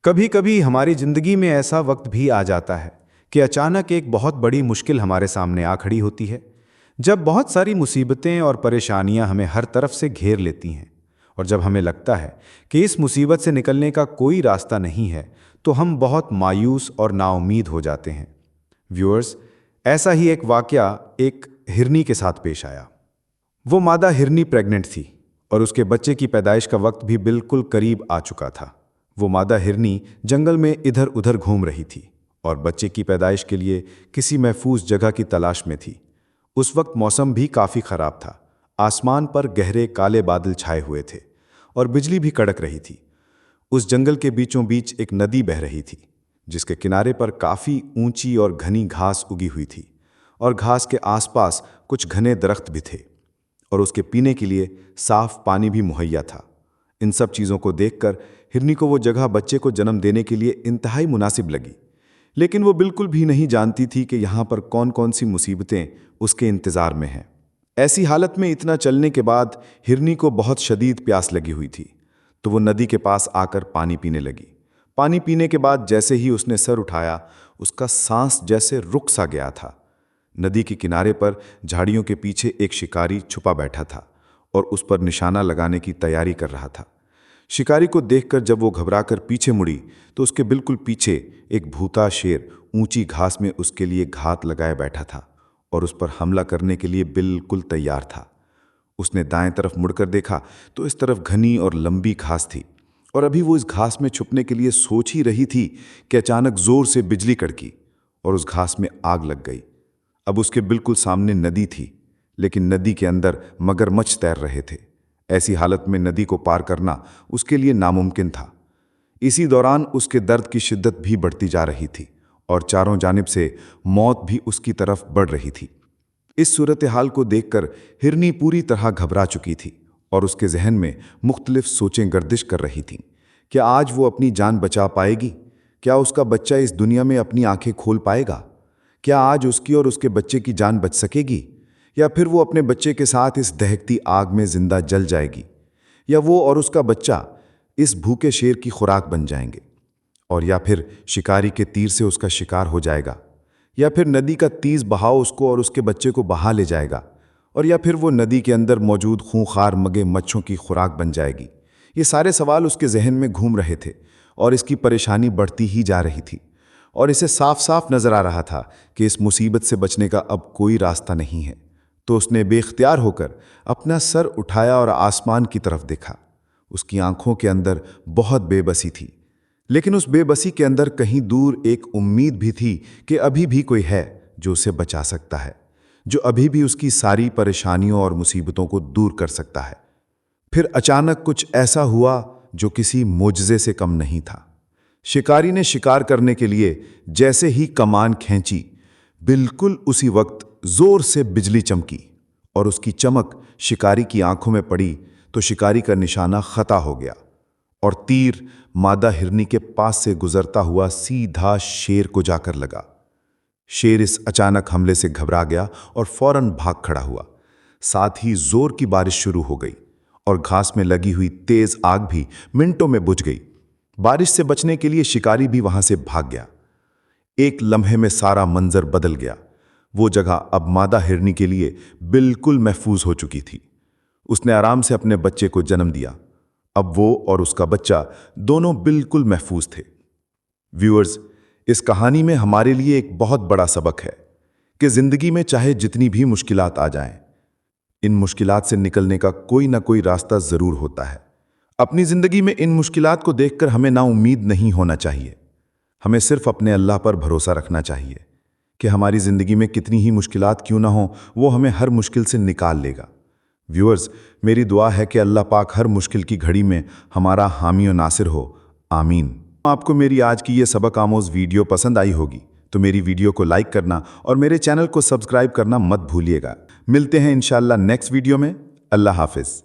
कभी कभी हमारी जिंदगी में ऐसा वक्त भी आ जाता है कि अचानक एक बहुत बड़ी मुश्किल हमारे सामने आ खड़ी होती है। जब बहुत सारी मुसीबतें और परेशानियां हमें हर तरफ से घेर लेती हैं और जब हमें लगता है कि इस मुसीबत से निकलने का कोई रास्ता नहीं है, तो हम बहुत मायूस और नाउम्मीद हो जाते हैं। व्यूअर्स, ऐसा ही एक वाकया एक हिरनी के साथ पेश आया। वो मादा हिरनी प्रेग्नेंट थी और उसके बच्चे की पैदाइश का वक्त भी बिल्कुल करीब आ चुका था। वो मादा हिरनी जंगल में इधर उधर घूम रही थी और बच्चे की पैदाइश के लिए किसी महफूज जगह की तलाश में थी। उस वक्त मौसम भी काफ़ी ख़राब था। आसमान पर गहरे काले बादल छाए हुए थे और बिजली भी कड़क रही थी। उस जंगल के बीचों बीच एक नदी बह रही थी, जिसके किनारे पर काफ़ी ऊंची और घनी घास उगी हुई थी और घास के आसपास कुछ घने दरख्त भी थे और उसके पीने के लिए साफ पानी भी मुहैया था। इन सब चीज़ों को देखकर हिरनी को वो जगह बच्चे को जन्म देने के लिए इंतहाई मुनासिब लगी, लेकिन वो बिल्कुल भी नहीं जानती थी कि यहाँ पर कौन कौन सी मुसीबतें उसके इंतज़ार में हैं। ऐसी हालत में इतना चलने के बाद हिरनी को बहुत शदीद प्यास लगी हुई थी, तो वो नदी के पास आकर पानी पीने लगी। पानी पीने के बाद जैसे ही उसने सर उठाया, उसका सांस जैसे रुक सा गया था। नदी के किनारे पर झाड़ियों के पीछे एक शिकारी छुपा बैठा था और उस पर निशाना लगाने की तैयारी कर रहा था। शिकारी को देखकर जब वो घबराकर पीछे मुड़ी, तो उसके बिल्कुल पीछे एक भूता शेर ऊंची घास में उसके लिए घात लगाए बैठा था और उस पर हमला करने के लिए बिल्कुल तैयार था। उसने दाएं तरफ मुड़कर देखा तो इस तरफ घनी और लंबी घास थी और अभी वो इस घास में छुपने के लिए सोच ही रही थी कि अचानक जोर से बिजली कड़की और उस घास में आग लग गई। अब उसके बिल्कुल सामने नदी थी, लेकिन नदी के अंदर मगरमच्छ तैर रहे थे। ऐसी हालत में नदी को पार करना उसके लिए नामुमकिन था। इसी दौरान उसके दर्द की शिद्दत भी बढ़ती जा रही थी और चारों जानिब से मौत भी उसकी तरफ बढ़ रही थी। इस सूरत हाल को देखकर हिरनी पूरी तरह घबरा चुकी थी और उसके जहन में मुख्तलिफ सोचें गर्दिश कर रही थीं। क्या आज वो अपनी जान बचा पाएगी? क्या उसका बच्चा इस दुनिया में अपनी आंखें खोल पाएगा? क्या आज उसकी और उसके बच्चे की जान बच सकेगी, या फिर वो अपने बच्चे के साथ इस दहकती आग में जिंदा जल जाएगी, या वो और उसका बच्चा इस भूखे शेर की खुराक बन जाएंगे, और या फिर शिकारी के तीर से उसका शिकार हो जाएगा, या फिर नदी का तेज बहाव उसको और उसके बच्चे को बहा ले जाएगा, और या फिर वो नदी के अंदर मौजूद खूंखार मगे मच्छों की खुराक बन जाएगी। ये सारे सवाल उसके जहन में घूम रहे थे और इसकी परेशानी बढ़ती ही जा रही थी और इसे साफ साफ नजर आ रहा था कि इस मुसीबत से बचने का अब कोई रास्ता नहीं है। तो उसने बेख्तियार होकर अपना सर उठाया और आसमान की तरफ देखा। उसकी आंखों के अंदर बहुत बेबसी थी, लेकिन उस बेबसी के अंदर कहीं दूर एक उम्मीद भी थी कि अभी भी कोई है जो उसे बचा सकता है, जो अभी भी उसकी सारी परेशानियों और मुसीबतों को दूर कर सकता है। फिर अचानक कुछ ऐसा हुआ जो किसी मोजज़े से कम नहीं था। शिकारी ने शिकार करने के लिए जैसे ही कमान खींची, बिल्कुल उसी वक्त जोर से बिजली चमकी और उसकी चमक शिकारी की आंखों में पड़ी तो शिकारी का निशाना खता हो गया और तीर मादा हिरनी के पास से गुजरता हुआ सीधा शेर को जाकर लगा। शेर इस अचानक हमले से घबरा गया और फौरन भाग खड़ा हुआ। साथ ही जोर की बारिश शुरू हो गई और घास में लगी हुई तेज आग भी मिनटों में बुझ गई। बारिश से बचने के लिए शिकारी भी वहां से भाग गया। एक लम्हे में सारा मंजर बदल गया। वो जगह अब मादा हिरनी के लिए बिल्कुल महफूज हो चुकी थी। उसने आराम से अपने बच्चे को जन्म दिया। अब वो और उसका बच्चा दोनों बिल्कुल महफूज थे। व्यूअर्स, इस कहानी में हमारे लिए एक बहुत बड़ा सबक है कि जिंदगी में चाहे जितनी भी मुश्किलात आ जाएं, इन मुश्किलात से निकलने का कोई ना कोई रास्ता जरूर होता है। अपनी जिंदगी में इन मुश्किलात को देखकर हमें ना उम्मीद नहीं होना चाहिए। हमें सिर्फ अपने अल्लाह पर भरोसा रखना चाहिए कि हमारी ज़िंदगी में कितनी ही मुश्किलात क्यों ना हो, वो हमें हर मुश्किल से निकाल लेगा। व्यूअर्स, मेरी दुआ है कि अल्लाह पाक हर मुश्किल की घड़ी में हमारा हामी और नासिर हो। आमीन। आपको मेरी आज की ये सबक आमोज़ वीडियो पसंद आई होगी तो मेरी वीडियो को लाइक करना और मेरे चैनल को सब्सक्राइब करना मत भूलिएगा। मिलते हैं इंशाअल्लाह नेक्स्ट वीडियो में। अल्लाह हाफिज़।